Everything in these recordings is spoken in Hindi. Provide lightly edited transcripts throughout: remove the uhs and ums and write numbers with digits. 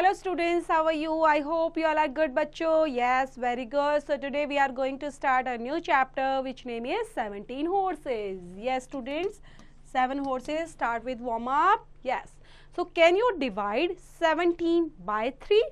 Hello students, how are you? I hope you all are good bachcho. Yes, very good. So today we are going to start a new chapter which name is 17 horses. Yes students, 7 horses. Start with warm up. Yes. So can you divide 17 by 3?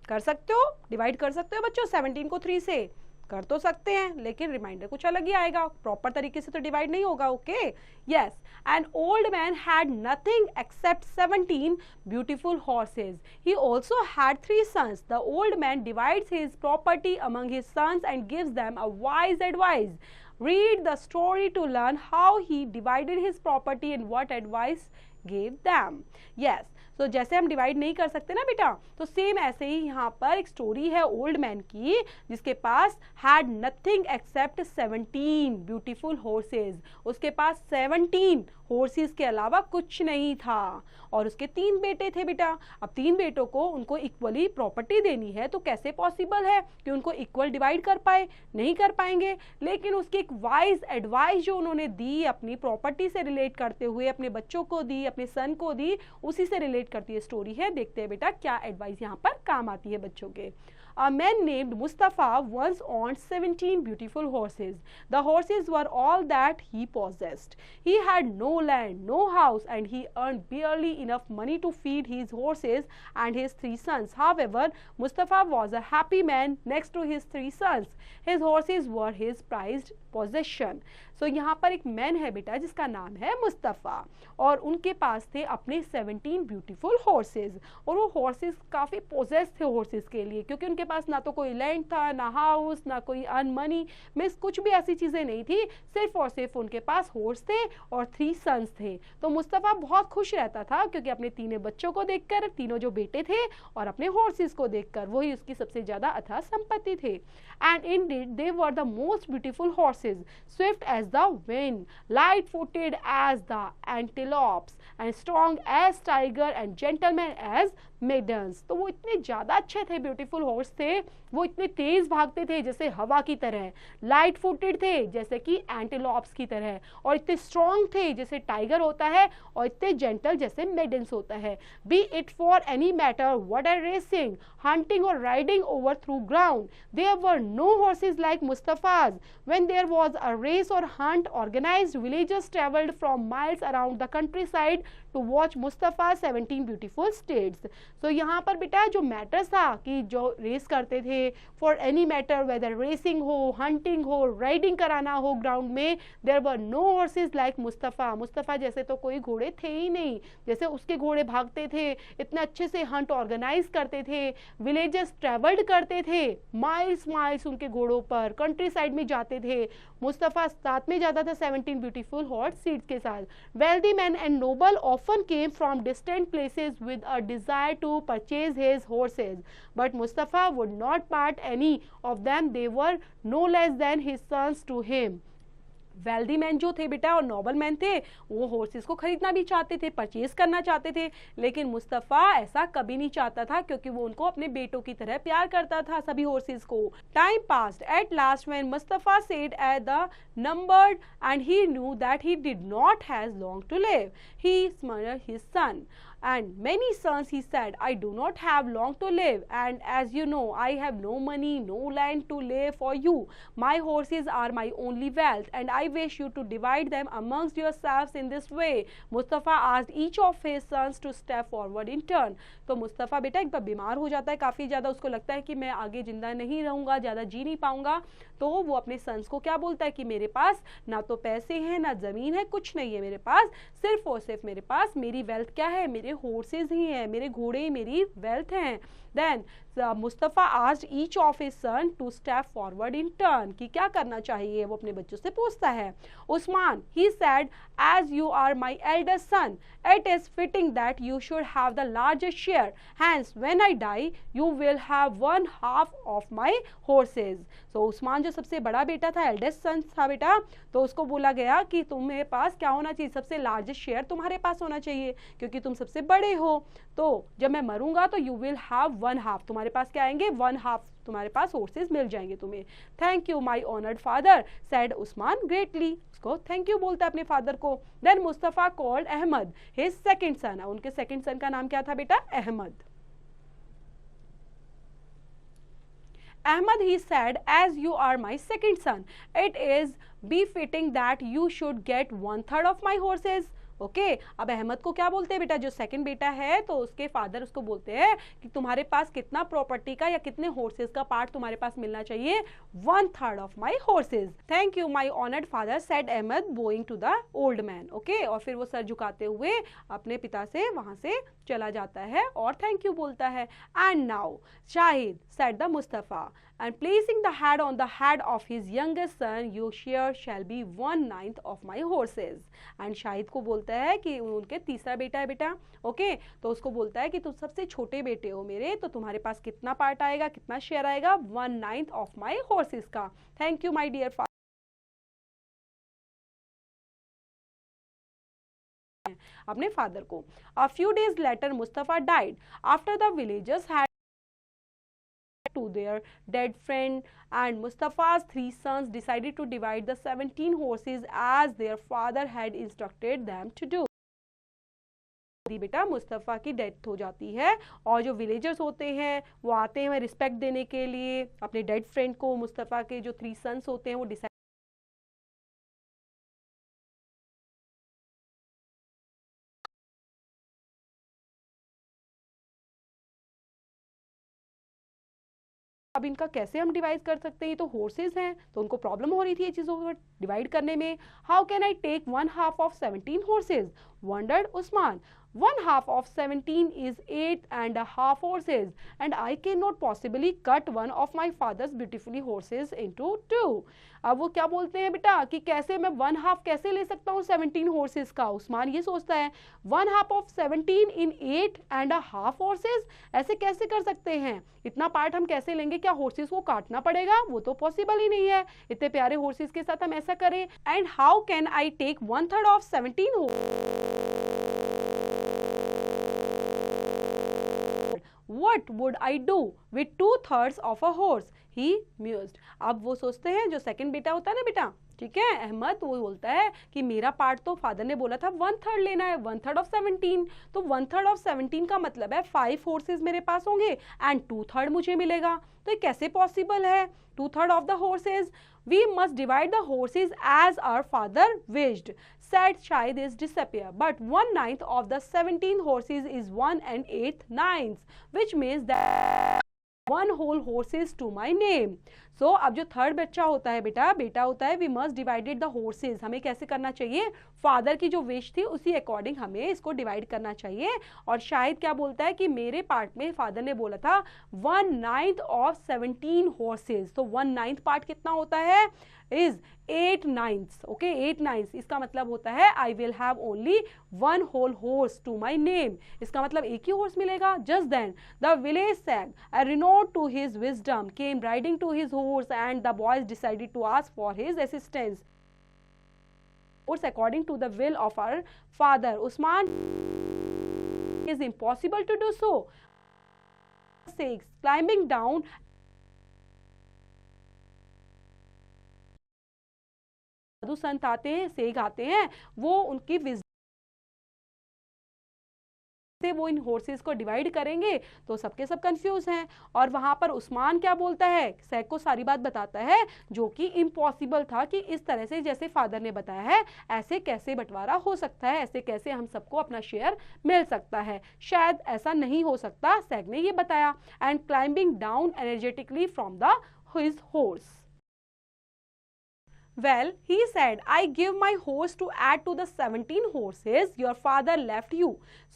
कर सकते हो? Divide कर सकते हो बच्चों 17 को 3 से? कर तो सकते हैं लेकिन रिमाइंडर कुछ अलग ही आएगा, प्रॉपर तरीके से तो डिवाइड नहीं होगा. Okay. Yes. An old man had nothing except 17 beautiful horses. He also had 3 sons. The old man divides his property among his sons and gives them a wise advice. Read the story to learn how he divided his property and what advice gave them. Yes. तो जैसे हम डिवाइड नहीं कर सकते ना बेटा, तो सेम ऐसे ही यहाँ पर एक स्टोरी है ओल्ड मैन की जिसके पास had nothing except 17 beautiful horses. उसके पास 17 हॉर्सेस के अलावा कुछ नहीं था और उसके 3 बेटे थे बेटा. अब 3 बेटों को उनको इक्वली प्रॉपर्टी देनी है तो कैसे पॉसिबल है कि उनको इक्वल डिवाइड कर पाए? नहीं कर पाएंगे. लेकिन उसकी एक वाइज एडवाइस जो उन्होंने दी अपनी प्रॉपर्टी से रिलेट करते हुए अपने बच्चों को दी, अपने सन को दी, उसी से रिलेट करती है स्टोरी है. देखते हैं बेटा क्या एडवाइस यहाँ पर काम आती है बच्चों के. A man named Mustafa once owned 17 beautiful horses. The horses were all that he possessed. He had no land, no house, and he earned barely enough money to feed his horses and his 3 sons. However, Mustafa was a happy man next to his 3 sons. His horses were his prized possession. So यहाँ पर एक मैन है बेटा जिसका नाम है मुस्तफ़ा और उनके पास थे अपने 17 ब्यूटीफुल हॉर्सेस और वो हॉर्सेस काफ़ी पोजेस थे हॉर्सेस के लिए क्योंकि उनके पास ना तो कोई लैंड था, ना हाउस, ना कोई अर्न मनी, मीन्स कुछ भी ऐसी चीज़ें नहीं थी. सिर्फ और सिर्फ उनके पास हॉर्स थे और 3 सन्स थे. तो मुस्तफ़ा बहुत खुश रहता था क्योंकि अपने 3 बच्चों को देखकर, तीनों जो बेटे थे और अपने हॉर्सेस को देखकर वही उसकी सबसे ज़्यादा अथाह संपत्ति थे. And Indeed they were the most beautiful horses, swift as the wind, light-footed as the antelopes, and strong as tiger and gentlemen as maidens. तो वो इतने ज़्यादा अच्छे थे, ब्यूटीफुल हॉर्स थे, वो इतने तेज़ भागते थे जैसे हवा की तरह, लाइट फुटेड थे जैसे कि एंटेलॉप्स की तरह, और इतने स्ट्रॉन्ग थे जैसे टाइगर होता है और इतने जेंटल जैसे मेडन्स होता है. Be it for any matter what are racing, hunting or riding over through ground, there were no horses like Mustafa's. When there was a race or hunt organized, villagers travelled from miles around the countryside to watch Mustafa's 17 beautiful steeds. So यहाँ पर बेटा जो मैटर्स था कि जो रेस करते थे for any matter, whether racing हो, हंटिंग हो, राइडिंग कराना हो ग्राउंड में, there were no horses like Mustafa. Mustafa जैसे तो कोई घोड़े थे ही नहीं, जैसे उसके घोड़े भागते थे, इतने अच्छे से हंट ऑर्गेनाइज करते थे, विलेजेस ट्रेवल्ड करते थे माइल्स माइल्स उनके घोड़ों पर, कंट्री साइड में जाते थे. मुस्तफ़ा साथ में जाता था 17 ब्यूटीफुल हॉर्स सीड्स के साथ. Wealthy man and noble often came from distant places with a desire to purchase his horses, but Mustafa would not part any of them. They were no less than his sons to him. Wealthy man जो थे बेटा और नोबल मैन थे वो हॉर्सेस को खरीदना भी चाहते थे, परचेज करना चाहते थे, लेकिन मुस्तफ़ा ऐसा कभी नहीं चाहता था क्योंकि वो उनको अपने बेटों की तरह प्यार करता था सभी हॉर्सेस को. Time passed. At last when Mustafa said at the numbered and he knew that he did not has long to live, he summoned his son. And many sons, he said, I do not have long to live, and as you know, I have no money, no land to live for you. My horses are my only wealth, and I wish you to divide them amongst yourselves in this way. Mustafa asked each of his sons to step forward in turn. तो मुस्तफ़ा बेटा एक बार बीमार हो जाता है काफ़ी ज़्यादा, उसको लगता है कि मैं आगे ज़िंदा नहीं रहूँगा, ज़्यादा जी नहीं पाऊँगा, तो वो अपने सन्स को क्या बोलता है कि मेरे पास ना तो पैसे हैं, ना ज़मीन है, कुछ नहीं है मेरे पास, सिर्फ और सिर्फ मेरे पास मेरी वेल्थ क्या है, मेरे हॉर्सेस ही हैं, मेरे घोड़े ही मेरी वेल्थ हैं. Then Mustafa asked each of his son to step forward in turn, कि क्या करना चाहिए, वो अपने बच्चों से पूछता है. Usman, he said, as you are my eldest son, it is fitting that you should have the largest share, hence when I die you will have 1/2 of my horses. So Usman जो सबसे बड़ा बेटा था, एल्डेस्ट सन था बेटा, तो उसको बोला गया कि तुम्हारे पास क्या होना चाहिए, सबसे लार्जेस्ट शेयर तुम्हारे पास होना चाहिए क्योंकि तुम सबसे बड़े हो. तो जब मैं मरूंगा तो यू विल हैव 1/2, तुम्हारे पास क्या आएंगे, 1/2 तुम्हारे पास हॉर्सेस मिल जाएंगे तुम्हें. Thank you my honoured father, said Usman greatly. उसको थैंक यू बोलता है अपने फादर को. Then Mustafa called Ahmed his second son. उनके सेकंड सन का नाम क्या था बेटा, Ahmed. Ahmed, he said, as you are my second son, it is befitting that you should get 1/3 of my horses. Okay अब अहमद को क्या बोलते हैं बेटा, जो सेकंड बेटा है तो उसके फादर उसको बोलते हैं कि तुम्हारे पास कितना प्रॉपर्टी का या कितने हॉर्सेस का पार्ट तुम्हारे पास मिलना चाहिए, 1/3 of my horses. Thank you my honoured father, said Ahmed bowing to the old man. Okay और फिर वो सर झुकाते हुए अपने पिता से वहां से चला जाता है और थैंक यू बोलता है. And now Shahid, said the Mustafa, and placing the head on the head of his youngest son, your share shall be 1/9 of my horses. and Shahid को बोलता है कि उनके तीसरा बेटा है बेटा, ओके तो उसको बोलता है कि तुम सबसे छोटे बेटे हो मेरे, तो तुम्हारे पास कितना पार्ट आएगा, कितना शेयर आएगा, 1/9 ऑफ माई हॉर्सेस का. Thank you my dear father. अपने फादर को. A few days later Mustafa died. After the villagers had to their dead friend, and Mustafa's 3 sons decided to divide the 17 horses as their father had instructed them to do. बेटा मुस्तफ़ा की डेथ हो जाती है और जो विलेजर्स होते हैं वो आते हैं रिस्पेक्ट देने के लिए अपने डेड फ्रेंड को. मुस्तफ़ा के जो 3 सन्स होते हैं वो डिसाइड अब इनका कैसे हम डिवाइड कर सकते हैं, ये तो हॉर्सेस हैं तो उनको प्रॉब्लम हो रही थी ये चीज़ों को डिवाइड करने में. How can I take 1/2 of 17 horses, wondered Usman. 1/2 of 17 is 8.5 horses, and I cannot possibly cut one of my father's beautifully horses into 2. अब वो क्या बोलते हैं बेटा कि कैसे मैं 1/2 कैसे ले सकता हूँ 17 horses का. उस्मान ये सोचता है 1/2 of 17 in 8.5 horses, ऐसे कैसे कर सकते हैं, इतना पार्ट हम कैसे लेंगे, क्या horses को काटना पड़ेगा, वो तो पॉसिबल ही नहीं है, इतने प्यारे horses के साथ हम ऐसा करें. And how can I take 1/3 of 17 What would I do with 2/3 of a horse? He mused. अब वो सोचते हैं, जो सेकंड बेटा होता है ना बेटा, ठीक है अहमद, वो बोलता है कि मेरा पार्ट तो फादर ने बोला था 1/3 लेना है, 1/3 of 17, तो 1/3 of 17 का मतलब है 5 horses मेरे पास होंगे एंड 2/3 मुझे मिलेगा. तो ये कैसे पॉसिबल है, 2/3 of the horses. We must divide the horses as our father wished, said Shahid is disappear. But 1/9 of the 17 horses is 1 8/9, which means that 1 whole horses to my name. So अब जो थर्ड बच्चा होता है बेटा होता है, we must divided the horses. हमें कैसे करना चाहिए, फादर की जो विश थी उसी अकॉर्डिंग हमें इसको डिवाइड करना चाहिए. और शायद क्या बोलता है कि मेरे पार्ट में फादर ने बोला था 1/9 of 17 horses, तो 1/9 पार्ट कितना होता है, इज 8/9. ओके 8/9 इसका मतलब होता है I will have only 1 whole horse to my name. इसका मतलब एक ही हॉर्स मिलेगा. Just then the village sage a renown to his wisdom came riding to his horse and the boys decided to ask for his assistance. According to the will of our father, Usman is impossible to do so. 6 climbing down साधु संत आते हैं, सेग आते हैं, वो उनकी विजडम से वो इन हॉर्सेस को डिवाइड करेंगे, तो सबके सब कंफ्यूज हैं. और वहां पर उस्मान क्या बोलता है, सेग को सारी बात बताता है जो कि इम्पॉसिबल था कि इस तरह से जैसे फादर ने बताया है ऐसे कैसे बंटवारा हो सकता है, ऐसे कैसे हम सबको अपना शेयर मिल सकता है, शायद ऐसा नहीं हो सकता, सेग ने ये बताया. And climbing down energetically from the his horse. Well, he said, I give my horse to add to the 17 horses your father left you.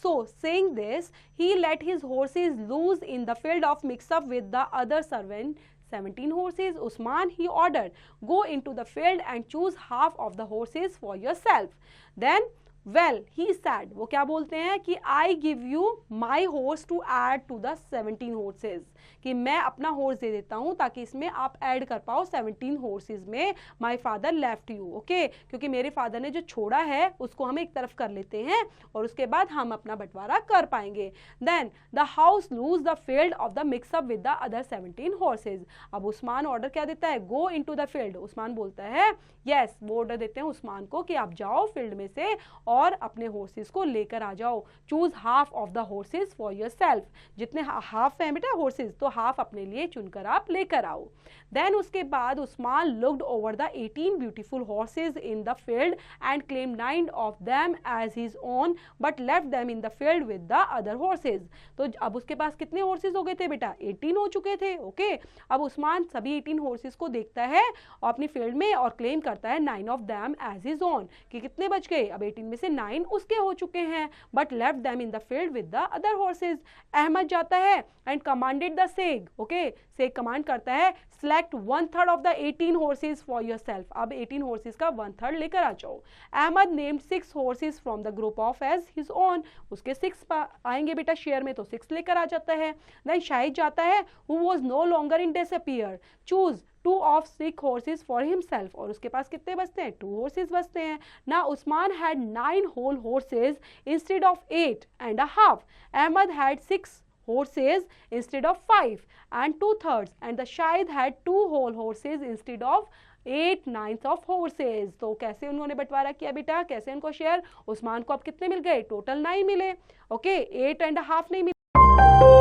So, saying this, he let his horses loose in the field of mix-up with the other 17 horses. Usman, he ordered, go into the field and choose half of the horses for yourself. Then, well, he said, वो क्या बोलते हैं कि I give you my horse to add to the 17 horses, कि मैं अपना हॉर्स दे देता हूँ ताकि इसमें आप ऐड कर पाओ 17 horses में. my father left you, okay क्योंकि मेरे फादर ने जो छोड़ा है उसको हम एक तरफ कर लेते हैं और उसके बाद हम अपना बंटवारा कर पाएंगे. then the house lose the field of the mix up with the other 17 horses. अब उस्मान ऑर्डर क्या देता है, go into the field. Usman बोलता है yes, वो ऑर्डर देते हैं उस्मान को कि आप जाओ फील्ड में से और अपने हॉर्सेस को लेकर आ जाओ। Choose half of the horses for your self, जितने हाफ हैं बेटा हॉर्सेस तो हाफ अपने लिए चुनकर आप लेकर आओ। देन उसके बाद Usman looked over the 18 beautiful horses in the field and claim 9 of them as his own but left them in the field with the other horses. तो अब उसके पास कितने हॉर्सेस हो गए थे बेटा, 18 हो चुके थे। ओके, अब उस्मान सभी 18 हॉर्सेस को देखता है और अपनी फील्ड में और क्लेम करता है 9 of them as his own, कि कितने बच गए, अब 18 में से 9 उसके हो चुके हैं, but left them in the field with the other horses. Ahmed जाता है and commanded the sage, okay sage command करता है select 1/3 of the 18 horses for yourself, अब 18 हॉर्सेस का 1/3 लेकर आ जाओ। Ahmed named 6 horses from the group of as his own, उसके 6 आएंगे बेटा शेयर में तो 6 लेकर आ जाता है। देन शाहिद जाता है who was no longer in disappear, choose 2 of 6 horses for himself, और उसके पास कितने बचते हैं, 2 horses बचते हैं ना। Usman had 9 whole horses instead of 8.5. Ahmad had 6 horses instead of 5 and 2/3, and the Shahid had 2 whole horses instead of 8/9 of horses। तो कैसे उन्होंने बंटवारा किया बेटा, कैसे उनको शेयर, उस्मान को अब कितने मिल गए, टोटल 9 मिले। ओके 8.5 नहीं मिले।